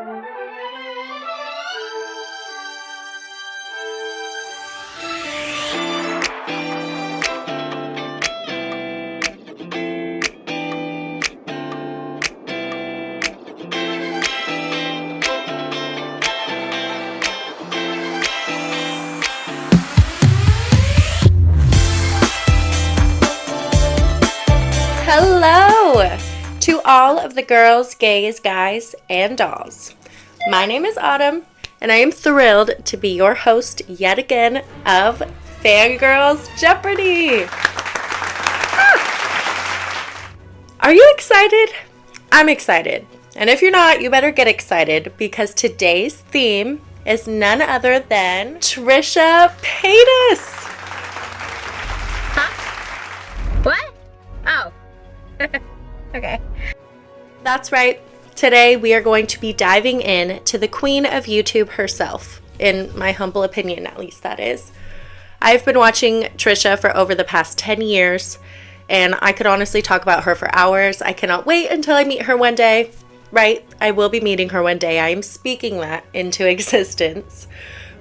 Hello to all of the girls, gays, guys, and dolls. My name is Autumn, and I am thrilled to be your host yet again of FanGirls Jeopardy! Are you excited? I'm excited. And if you're not, you better get excited because today's theme is none other than Trisha Paytas! Huh? What? Oh. Okay. That's right. Today we are going to be diving in to the queen of YouTube herself, in my humble opinion, at least that is. I've been watching Trisha for over the past 10 years, and I could honestly talk about her for hours. I cannot wait until I meet her one day. Right? I will be meeting her one day. I am speaking that into existence.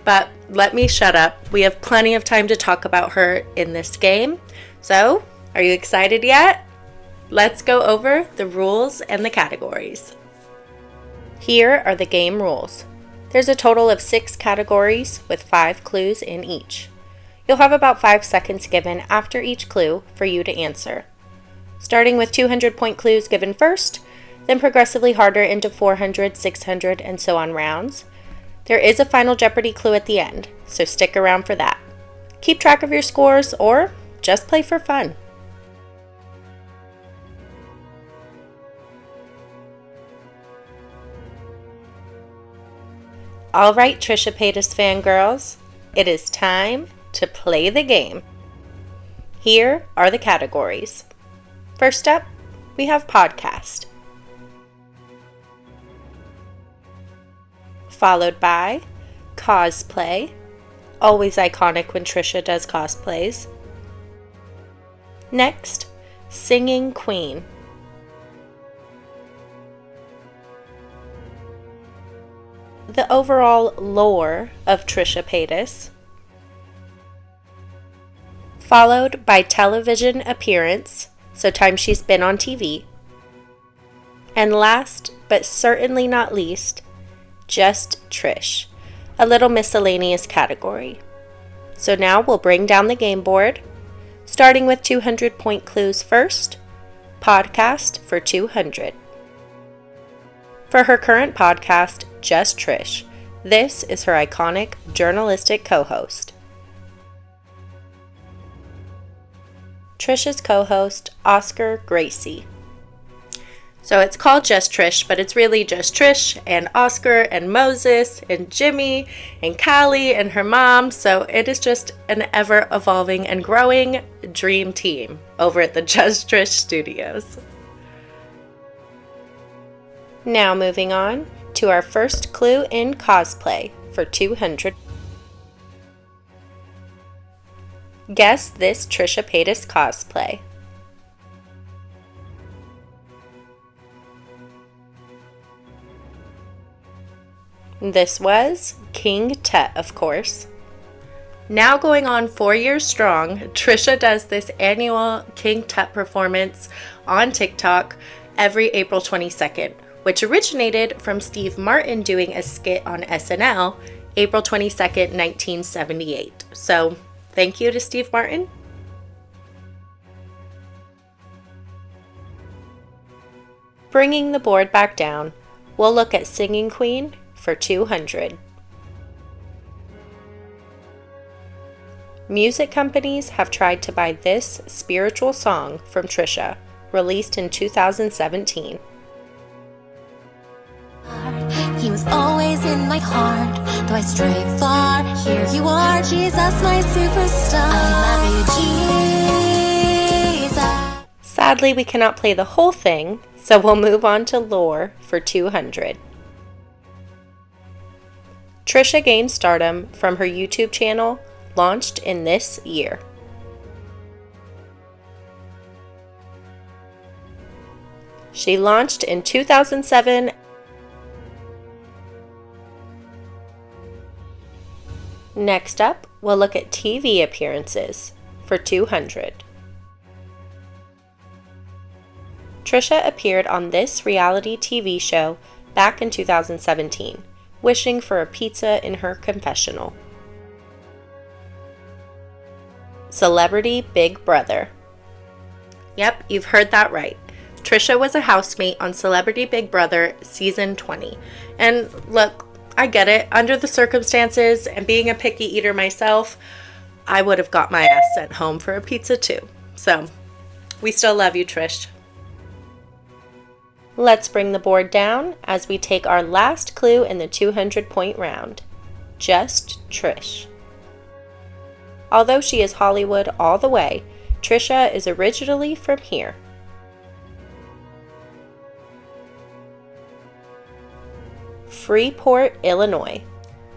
But let me shut up. We have plenty of time to talk about her in this game. So, are you excited yet? Let's go over the rules and the categories. Here are the game rules. There's a total of 6 categories with 5 clues in each. You'll have about 5 seconds given after each clue for you to answer. Starting with 200-point clues given first, then progressively harder into 400, 600, and so on rounds. There is a final Jeopardy clue at the end, so stick around for that. Keep track of your scores or just play for fun. All right, Trisha Paytas fangirls, it is time to play the game. Here are the categories. First up, we have podcast. Followed by cosplay. Always iconic when Trisha does cosplays. Next, singing queen. The overall lore of Trisha Paytas, followed by television appearance, so time she's been on TV, and last but certainly not least, just Trish, a little miscellaneous category. So now we'll bring down the game board, starting with 200-point clues first, podcast for 200. For her current podcast, Just Trish, this is her iconic journalistic co-host. Trisha's co-host, Oscar Gracie. So it's called Just Trish, but it's really just Trish and Oscar and Moses and Jimmy and Callie and her mom. So it is just an ever-evolving and growing dream team over at the Just Trish studios. Now moving on to our first clue in cosplay for 200. Guess this Trisha Paytas cosplay. This was King Tut, of course. Now going on 4 years strong, Trisha does this annual King Tut performance on TikTok every April 22nd. Which originated from Steve Martin doing a skit on SNL April 22nd, 1978. So, thank you to Steve Martin. Bringing the board back down, we'll look at Singing Queen for 200. Music companies have tried to buy this spiritual song from Trisha, released in 2017. He was always in my heart, though I stray far. Here you are, Jesus, my superstar. I love you, Jesus. Sadly, we cannot play the whole thing, so we'll move on to lore for 200. Trisha gained stardom from her YouTube channel, launched in this year. She launched in 2007 Next up, we'll look at TV appearances for 200. Trisha appeared on this reality TV show back in 2017, wishing for a pizza in her confessional. Celebrity Big Brother. Yep, you've heard that right. Trisha was a housemate on Celebrity Big Brother Season 20. And look, I get it. Under the circumstances and being a picky eater myself, I would have got my ass sent home for a pizza too. So, we still love you, Trish. Let's bring the board down as we take our last clue in the 200-point round. Just Trish. Although she is Hollywood all the way, Trisha is originally from here. Freeport, Illinois.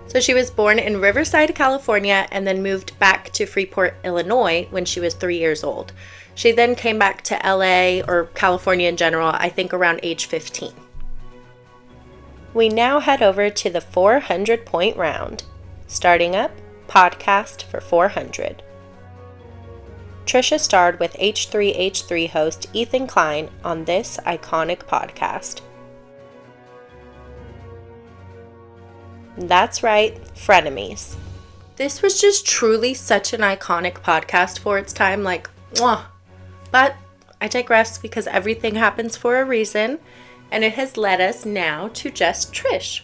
So she was born in Riverside, California, and then moved back to Freeport, Illinois when she was 3 years old. She then came back to LA, or California in general, I think around age 15. We now head over to the 400-point round. Starting up, podcast for 400. Trisha starred with H3H3 host Ethan Klein on this iconic podcast. That's right, Frenemies. This was just truly such an iconic podcast for its time, like, mwah. But I digress because everything happens for a reason, and it has led us now to Just Trish.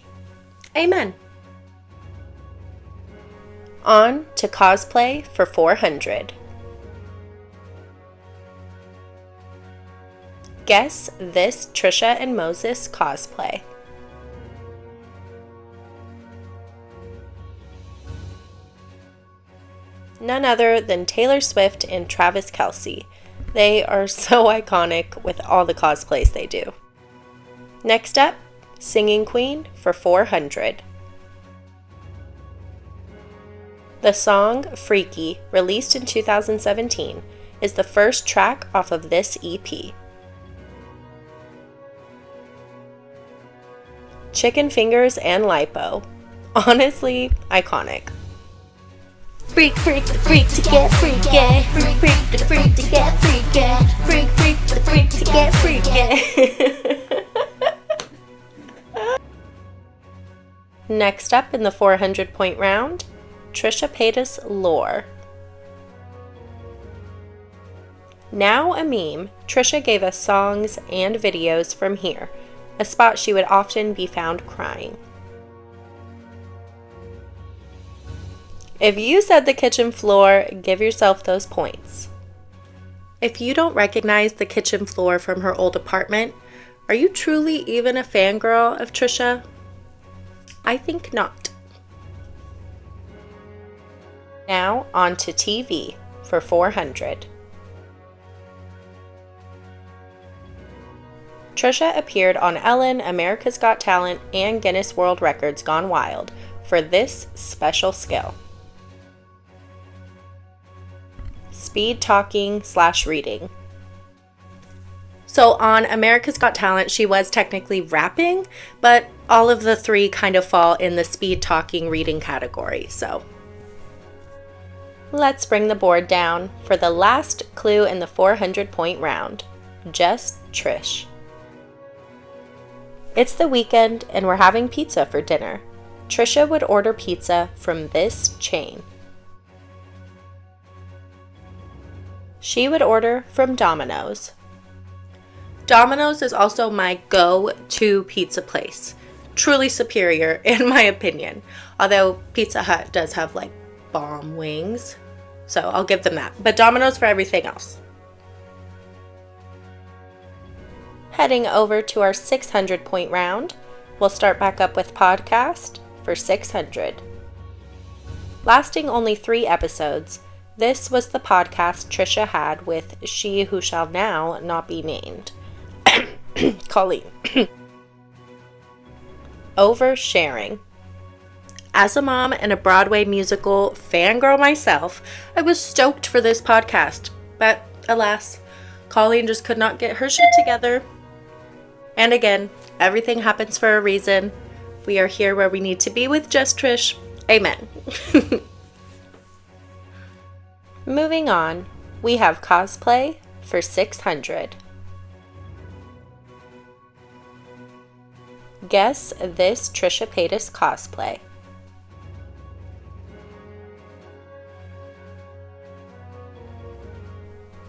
Amen. On to cosplay for 400. Guess this Trisha and Moses cosplay. None other than Taylor Swift and Travis Kelce. They are so iconic with all the cosplays they do. Next up, Singing Queen for 400. The song Freaky, released in 2017, is the first track off of this EP. Chicken fingers and lipo. Honestly, iconic. Freak, freak, the freak to get freaky. Freak, freak, the freak to get freaky. Freak, freak, the freak to get freaky. Next up in the 400-point round, Trisha Paytas lore. Now a meme, Trisha gave us songs and videos from here, a spot she would often be found crying. If you said the kitchen floor, give yourself those points. If you don't recognize the kitchen floor from her old apartment, are you truly even a fangirl of Trisha? I think not. Now on to TV for 400. Trisha appeared on Ellen, America's Got Talent, and Guinness World Records Gone Wild for this special skill. Speed talking / reading. So on America's Got Talent, she was technically rapping, but all of the three kind of fall in the speed talking reading category, so. Let's bring the board down for the last clue in the 400-point round. Just Trish. It's the weekend and we're having pizza for dinner. Trisha would order pizza from this chain. She would order from Domino's. Domino's is also my go-to pizza place. Truly superior in my opinion. Although Pizza Hut does have like bomb wings. So I'll give them that. But Domino's for everything else. Heading over to our 600-point round, we'll start back up with podcast for 600. Lasting only 3 episodes, this was the podcast Trisha had with she who shall now not be named. Colleen. Oversharing. As a mom and a Broadway musical fangirl myself, I was stoked for this podcast. But alas, Colleen just could not get her shit together. And again, everything happens for a reason. We are here where we need to be with Just Trish. Amen. Moving on, we have cosplay for 600. Guess this Trisha Paytas cosplay.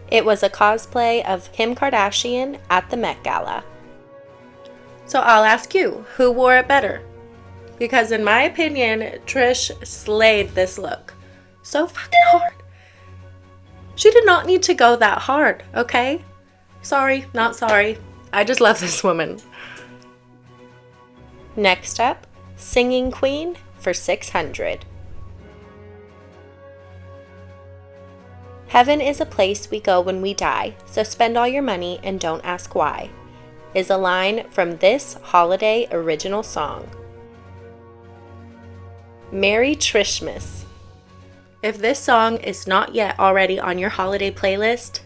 It was a cosplay of Kim Kardashian at the Met Gala. So I'll ask you, who wore it better? Because in my opinion, Trish slayed this look. So fucking hard. She did not need to go that hard, okay? Sorry, not sorry. I just love this woman. Next up, Singing Queen for 600. Heaven is a place we go when we die, so spend all your money and don't ask why, is a line from this holiday original song. Merry Trishmas. If this song is not yet already on your holiday playlist,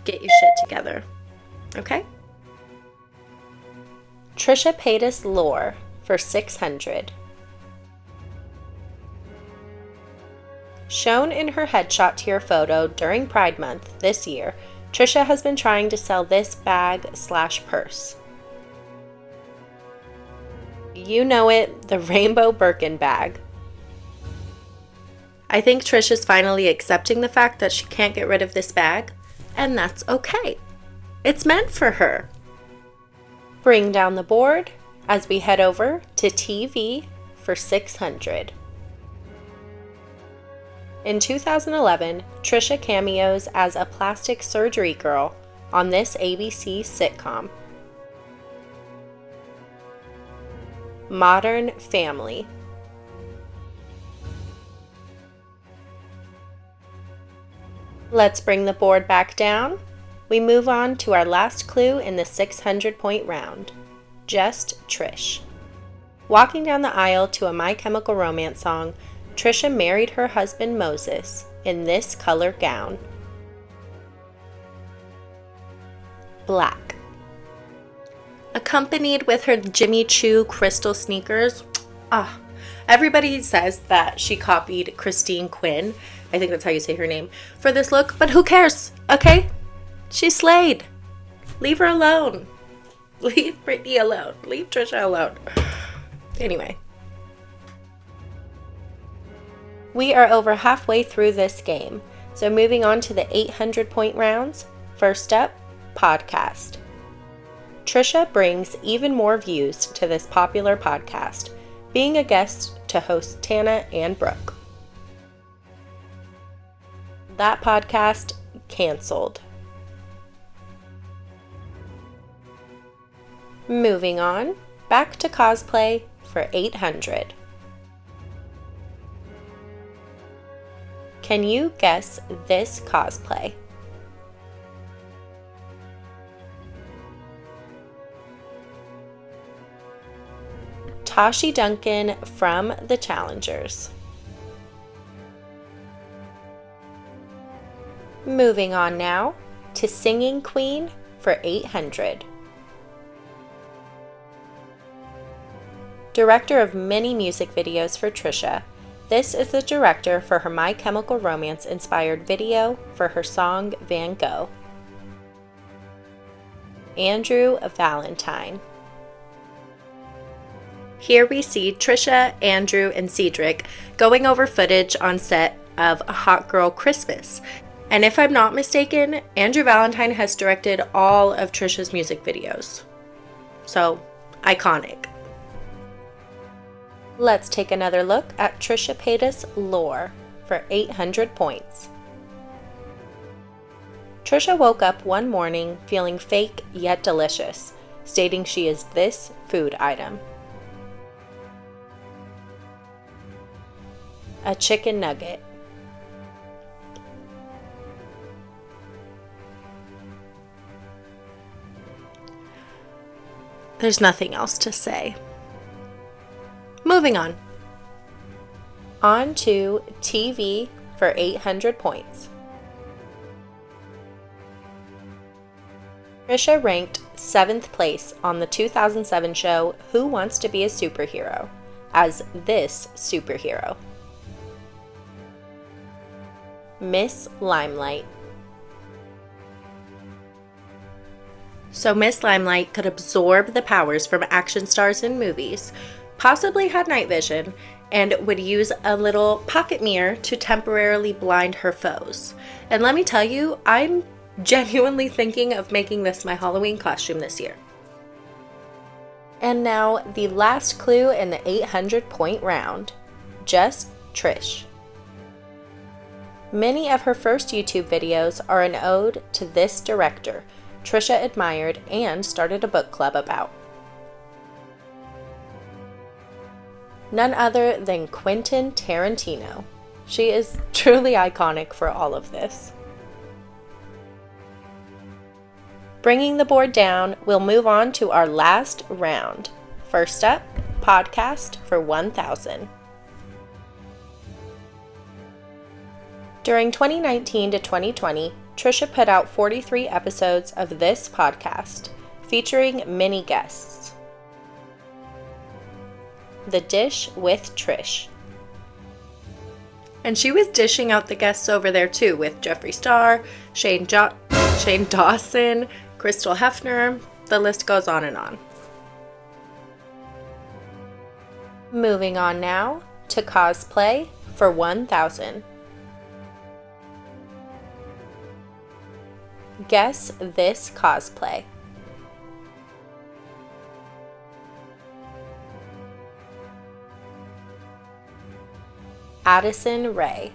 get your shit together, okay? Trisha Paytas lore for 600. Shown in her headshot to your photo during Pride Month this year, Trisha has been trying to sell this bag/purse. You know it, the rainbow Birkin bag. I think Trisha's finally accepting the fact that she can't get rid of this bag, and that's okay. It's meant for her. Bring down the board as we head over to TV for 600. In 2011, Trisha cameos as a plastic surgery girl on this ABC sitcom. Modern Family. Let's bring the board back down. We move on to our last clue in the 600-point round. Just Trish. Walking down the aisle to a My Chemical Romance song, Trisha married her husband Moses in this color gown. Black. Accompanied with her Jimmy Choo crystal sneakers. Everybody says that she copied Christine Quinn, I think that's how you say her name, for this look, but who cares, okay? She slayed. Leave her alone. Leave Britney alone. Leave Trisha alone. Anyway. We are over halfway through this game, so moving on to the 800-point rounds. First up, podcast. Trisha brings even more views to this popular podcast, being a guest to host Tana and Brooke. That podcast canceled. Moving on, back to cosplay for 800. Can you guess this cosplay? Tashi Duncan from The Challengers. Moving on now to Singing Queen for 800. Director of many music videos for Trisha, this is the director for her My Chemical Romance inspired video for her song Van Gogh. Andrew Valentine. Here we see Trisha, Andrew, and Cedric going over footage on set of A Hot Girl Christmas. And if I'm not mistaken, Andrew Valentine has directed all of Trisha's music videos. So, iconic. Let's take another look at Trisha Paytas' lore for 800 points. Trisha woke up one morning feeling fake yet delicious, stating she is this food item. A chicken nugget. There's nothing else to say. Moving on. On to TV for 800 points. Trisha ranked 7th place on the 2007 show Who Wants to Be a Superhero. as this superhero? Miss Limelight. So Miss Limelight could absorb the powers from action stars in movies, possibly had night vision, and would use a little pocket mirror to temporarily blind her foes. And let me tell you, I'm genuinely thinking of making this my Halloween costume this year. And now the last clue in the 800-point round. Just Trish. Many of her first YouTube videos are an ode to this director Trisha admired and started a book club about. None other than Quentin Tarantino. She is truly iconic for all of this. Bringing the board down, we'll move on to our last round. First up, podcast for 1,000. During 2019 to 2020, Trisha put out 43 episodes of this podcast, featuring many guests. The Dish with Trish. And she was dishing out the guests over there too, with Jeffree Star, Shane Dawson, Crystal Hefner, the list goes on and on. Moving on now to cosplay for 1,000. Guess this cosplay. Addison Rae.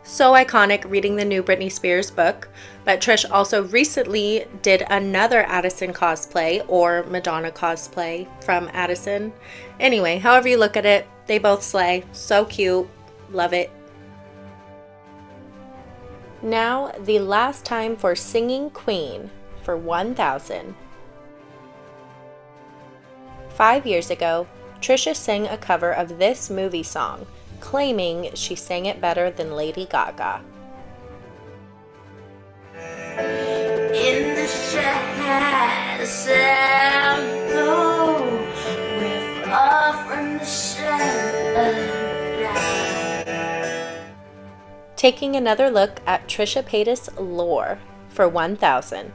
So iconic reading the new Britney Spears book, but Trish also recently did another Addison cosplay or Madonna cosplay from Addison. Anyway, however you look at it, they both slay. So cute. Love it. Now, the last time for Singing Queen for 1,000. 5 years ago, Trisha sang a cover of this movie song, claiming she sang it better than Lady Gaga. In the shadows we're far from the shadows. Taking another look at Trisha Paytas' lore for 1,000.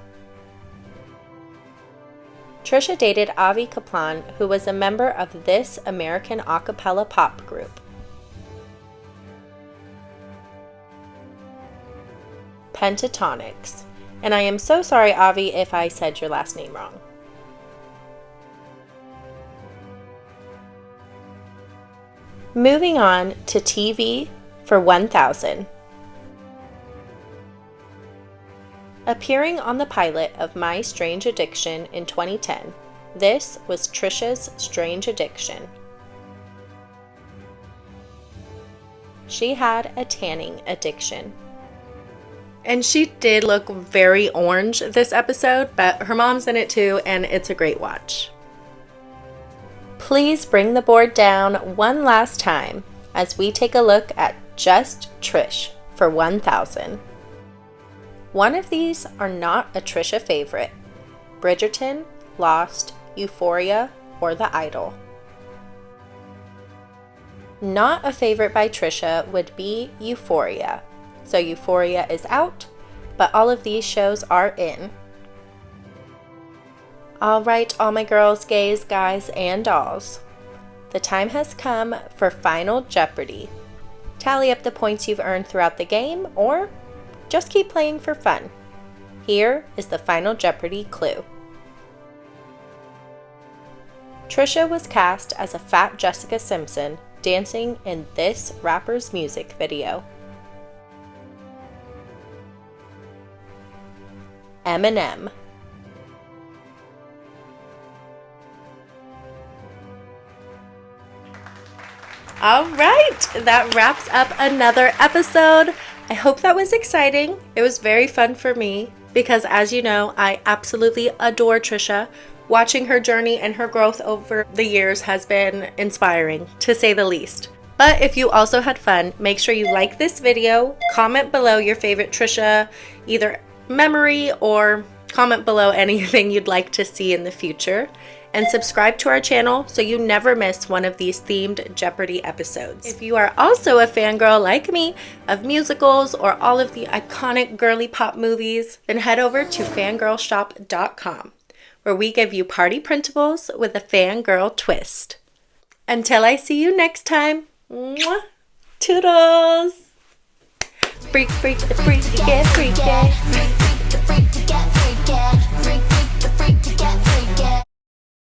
Trisha dated Avi Kaplan, who was a member of this American a cappella pop group. Pentatonics. And I am so sorry, Avi, if I said your last name wrong. Moving on to TV for 1,000. Appearing on the pilot of My Strange Addiction in 2010, this was Trisha's strange addiction. She had a tanning addiction. And she did look very orange this episode, but her mom's in it too, and it's a great watch. Please bring the board down one last time as we take a look at Just Trish for 1,000. One of these are not a Trisha favorite: Bridgerton, Lost, Euphoria, or The Idol. Not a favorite by Trisha would be Euphoria. So Euphoria is out, but all of these shows are in. Alright, all my girls, gays, guys, and dolls. The time has come for Final Jeopardy! Tally up the points you've earned throughout the game, or just keep playing for fun. Here is the Final Jeopardy clue. Trisha was cast as a fat Jessica Simpson dancing in this rapper's music video. Eminem. All right, that wraps up another episode. I hope that was exciting. It was very fun for me because, as you know, I absolutely adore Trisha. Watching her journey and her growth over the years has been inspiring, to say the least. But if you also had fun, make sure you like this video, comment below your favorite Trisha, either memory, or comment below anything you'd like to see in the future. and subscribe to our channel so you never miss one of these themed Jeopardy episodes. If you are also a fangirl like me of musicals or all of the iconic girly pop movies, then head over to fangirlshop.com, where we give you party printables with a fangirl twist. Until I see you next time, mwah, toodles! Freak, freak, the freak, get freaky. Freak, freak, the freak to get freaky.